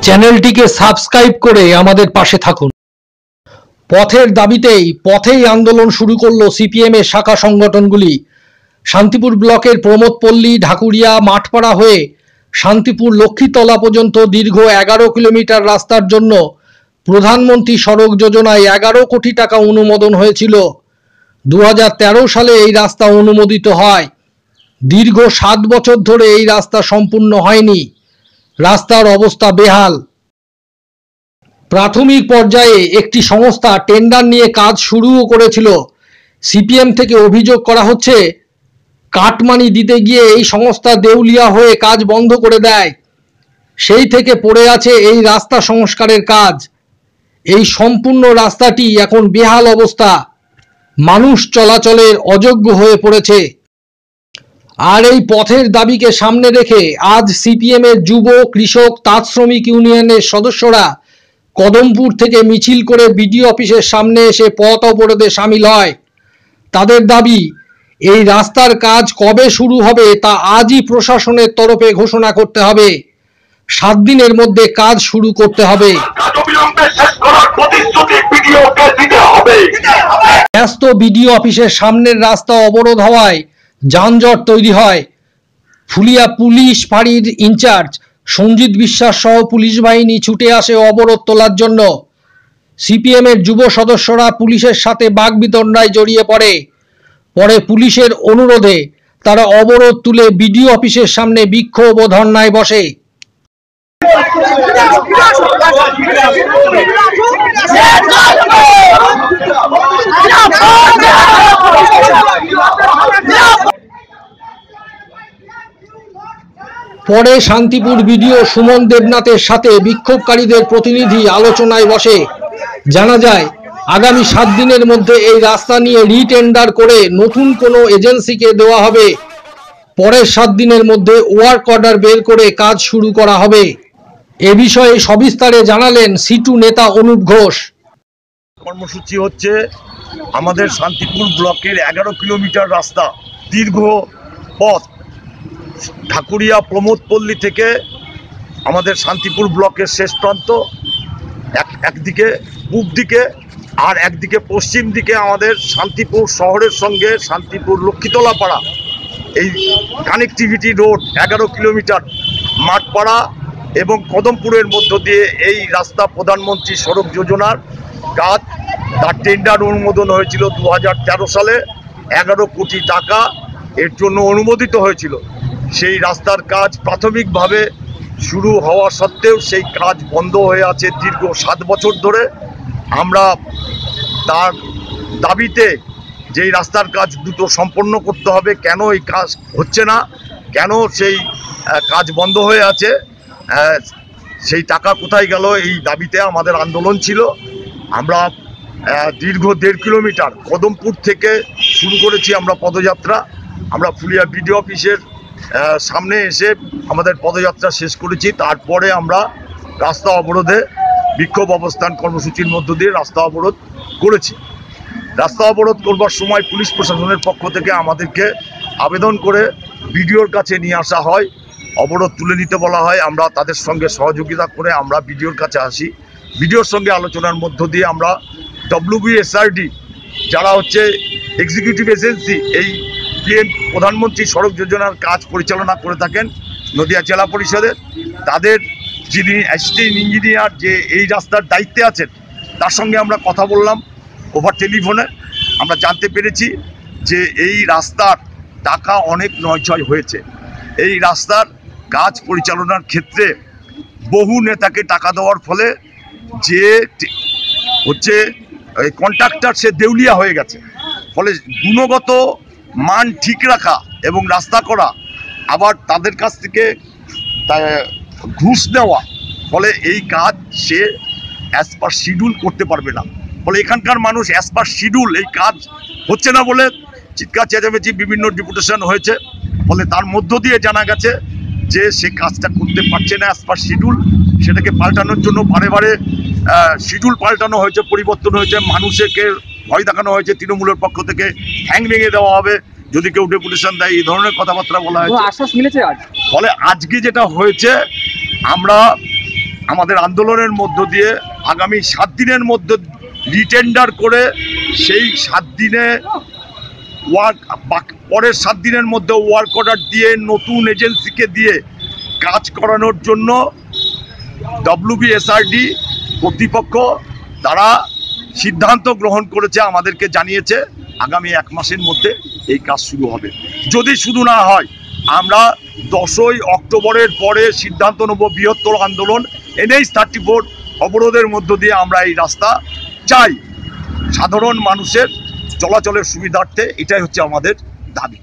চ্যানেলটিকে সাবস্ক্রাইব করে আমাদের পাশে থাকুন। পথের দাবিতেই পথেই আন্দোলন শুরু করলো সিপিএম এর শাখা সংগঠনগুলি। শান্তিপুর ব্লকের প্রমোদপল্লী, ঢাকুরিয়া, মাঠপাড়া হয়ে শান্তিপুর লক্ষ্মীতলা পর্যন্ত দীর্ঘ 11 কিলোমিটার রাস্তার জন্য প্রধানমন্ত্রী সড়ক যোজনায় 11 কোটি টাকা অনুমোদন হয়েছিল। 2013 সালে এই রাস্তা অনুমোদিত হয়। দীর্ঘ 7 বছর ধরে এই রাস্তা সম্পূর্ণ হয়নি। রাস্তার অবস্থা বেহাল। প্রাথমিক পর্যায়ে একটি সংস্থা টেন্ডার নিয়ে কাজ শুরুও করেছিল। সিপিএম থেকে অভিযোগ করা হচ্ছে, কাটমানি দিতে গিয়ে এই সংস্থা দেউলিয়া হয়ে কাজ বন্ধ করে দেয়। সেই থেকে পড়ে আছে এই রাস্তা সংস্কারের কাজ। এই সম্পূর্ণ রাস্তাটি এখন বেহাল অবস্থা, মানুষ চলাচলের অযোগ্য হয়ে পড়েছে। আর এই পথের দাবিকে সামনে রেখে আজ সিপিএম এর যুব, কৃষক, তাঁত শ্রমিক ইউনিয়নের সদস্যরা কদমপুর থেকে মিছিল করে বিডিও অফিসের সামনে এসে পথ অবরোধে সামিল হয়। তাদের দাবি, এই রাস্তার কাজ কবে শুরু হবে তা আজই প্রশাসনের তরফে ঘোষণা করতে হবে। 7 দিনের মধ্যে কাজ শুরু করতে হবে। ব্যস্ত বিডিও অফিসের সামনের রাস্তা অবরোধ হওয়ায় যানজট তৈরি হয়। ফুলিয়া পুলিশ ফাঁড়ির ইনচার্জ সঞ্জিত বিশ্বাস সহ পুলিশ বাহিনী ছুটে আসে অবরোধ তোলার জন্য। সিপিএম এর যুব সদস্যরা পুলিশের সাথে বাগবিতণ্ডায় জড়িয়ে পড়ে। পরে পুলিশের অনুরোধে তারা অবরোধ তুলে বিডিও অফিসের সামনে বিক্ষোভ ও ধর্নায় বসে। পরে শান্তিপুর বিডিও সুমন দেবনাথের সাথে বিক্ষোভকারীদের প্রতিনিধি আলোচনায় বসে। জানা যায়, আগামী 7 দিনের মধ্যে এই রাস্তা নিয়ে রিটেন্ডার করে নতুন কোনো এজেন্সিকে দেওয়া হবে। পরের 7 দিনের মধ্যে ওয়ার্ক অর্ডার বের করে কাজ শুরু করা হবে। এ বিষয়ে সবিস্তারে জানালেন সিটু নেতা অনুপ ঘোষ। কর্মসূচি হচ্ছে আমাদের শান্তিপুর ব্লকের 11 কিলোমিটার রাস্তা, দীর্ঘ পথ, ঢাকুরিয়া প্রমোদপল্লী থেকে আমাদের শান্তিপুর ব্লকের শেষ প্রান্ত, একদিকে পূব দিকে আর একদিকে পশ্চিম দিকে আমাদের শান্তিপুর শহরের সঙ্গে শান্তিপুর লক্ষ্মীতলা পাড়া, এই কানেক্টিভিটি রোড 11 কিলোমিটার, মাঠপাড়া এবং কদমপুরের মধ্য দিয়ে এই রাস্তা প্রধানমন্ত্রী সড়ক যোজনার কাজ, তার টেন্ডার অনুমোদন হয়েছিল 2013 সালে। 11 কোটি টাকা এর জন্য অনুমোদিত হয়েছিল। সেই রাস্তার কাজ প্রাথমিকভাবে শুরু হওয়া সত্ত্বেও সেই কাজ বন্ধ হয়ে আছে দীর্ঘ 7 বছর ধরে। আমরা তার দাবিতে যেই রাস্তার কাজ দ্রুত সম্পন্ন করতে হবে, কেন এই কাজ হচ্ছে না, কেন সেই কাজ বন্ধ হয়ে আছে, সেই টাকা কোথায় গেল, এই দাবিতে আমাদের আন্দোলন ছিল। আমরা দীর্ঘ 1.5 কিলোমিটার কদমপুর থেকে শুরু করেছি আমরা পদযাত্রা। আমরা ফুলিয়া বিডিও অফিসের সামনে এসে আমাদের পদযাত্রা শেষ করেছি। তারপরে আমরা রাস্তা অবরোধে বিক্ষোভ অবস্থান কর্মসূচির মধ্য দিয়ে রাস্তা অবরোধ করেছি। রাস্তা অবরোধ করবার সময় পুলিশ প্রশাসনের পক্ষ থেকে আমাদেরকে আবেদন করে বিডিওর কাছে নিয়ে আসা হয়, অবরোধ তুলে নিতে বলা হয়। আমরা তাদের সঙ্গে সহযোগিতা করে আমরা বিডিওর কাছে আসি। বিডিওর সঙ্গে আলোচনার মধ্য দিয়ে আমরা WBSRD, যারা হচ্ছে এক্সিকিউটিভ এজেন্সি এই প্রধানমন্ত্রী সড়ক যোজনার কাজ পরিচালনা করে থাকেন নদিয়া জেলা পরিষদের, তাদের যিনি অ্যাসিস্ট্যান্ট ইঞ্জিনিয়ার যে এই রাস্তার দায়িত্বে আছেন, তার সঙ্গে আমরা কথা বললাম ওভার টেলিফোনে। আমরা জানতে পেরেছি যে এই রাস্তার টাকা অনেক নয়ছয় হয়েছে। এই রাস্তার কাজ পরিচালনার ক্ষেত্রে বহু নেতাকে টাকা দেওয়ার ফলে যে হচ্ছে কন্ট্রাক্টর সে দেউলিয়া হয়ে গেছে। ফলে গুণগত মান ঠিক রাখা এবং রাস্তা করা, আবার তাদের কাছ থেকে ঘুষ নেওয়া, ফলে এই কাজ সে অ্যাজ পার শিডিউল করতে পারবে না। ফলে এখানকার মানুষ অ্যাজ পার শিডিউল এই কাজ হচ্ছে না বলে চিৎকার চেঁচামেচি, বিভিন্ন ডেপুটেশন হয়েছে। ফলে তার মধ্য দিয়ে জানা গেছে যে সে কাজটা করতে পারছে না অ্যাজ পার শিডিউল। সেটাকে পাল্টানোর জন্য বারে বারে শিডিউল পাল্টানো হয়েছে, পরিবর্তন হয়েছে, মানুষকে ভয় দেখানো হয়েছে তৃণমূলের পক্ষ থেকে, ঠ্যাং ভেঙে দেওয়া হবে যদি কেউ ডেপুটেশন দেয়, এই ধরনের কথাবার্তা বলা হয়েছে। আশ্বাস মিলেছে আজ। ফলে আজকে যেটা হয়েছে, আমরা আমাদের আন্দোলনের মধ্য দিয়ে আগামী 7 দিনের মধ্যে রিটেন্ডার করে সেই 7 দিনে পরের 7 দিনের মধ্যে ওয়ার্ক অর্ডার দিয়ে নতুন এজেন্সিকে দিয়ে কাজ করানোর জন্য WBSRD কর্তৃপক্ষ তারা সিদ্ধান্ত গ্রহণ করেছে, আমাদেরকে জানিয়েছে আগামী 1 মাসের মধ্যে এই কাজ শুরু হবে। যদি শুরু না হয় আমরা 10ই অক্টোবরের পরে সিদ্ধান্ত নেব বৃহত্তর আন্দোলন NH-34 অবরোধের মধ্য দিয়ে আমরা এই রাস্তা চাই সাধারণ মানুষের চলাচলের সুবিধার্থে। এটাই হচ্ছে আমাদের দাবি।